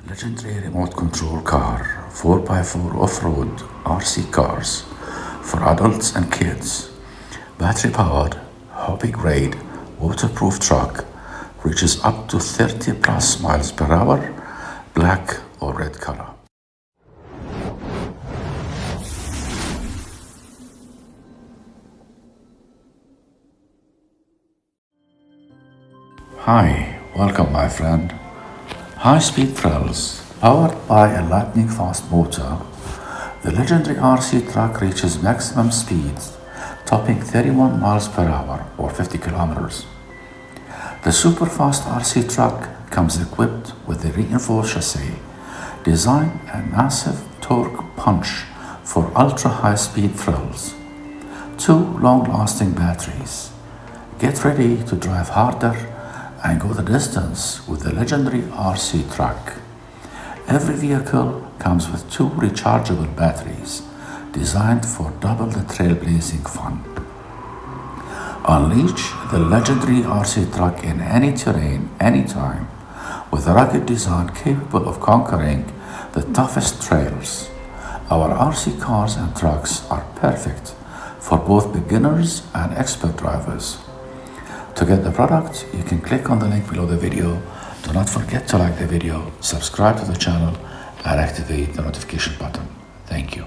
Legendary remote control car, 4x4 off-road RC cars for adults and kids. Battery powered, hobby grade, waterproof truck, reaches up to 30 plus miles per hour, black or red color. Hi, welcome my friend. High-speed thrills, powered by a lightning-fast motor, the legendary RC truck reaches maximum speeds, topping 31 miles per hour or 50 kilometers. The super-fast RC truck comes equipped with a reinforced chassis, design and massive torque punch for ultra-high-speed thrills. 2 long-lasting batteries. Get ready to drive harder and go the distance with the legendary RC truck. Every vehicle comes with 2 rechargeable batteries designed for double the trailblazing fun. Unleash the legendary RC truck in any terrain, anytime, with a rugged design capable of conquering the toughest trails. Our RC cars and trucks are perfect for both beginners and expert drivers. To get the product, you can click on the link below the video. Do not forget to like the video, subscribe to the channel, and activate the notification button. Thank you.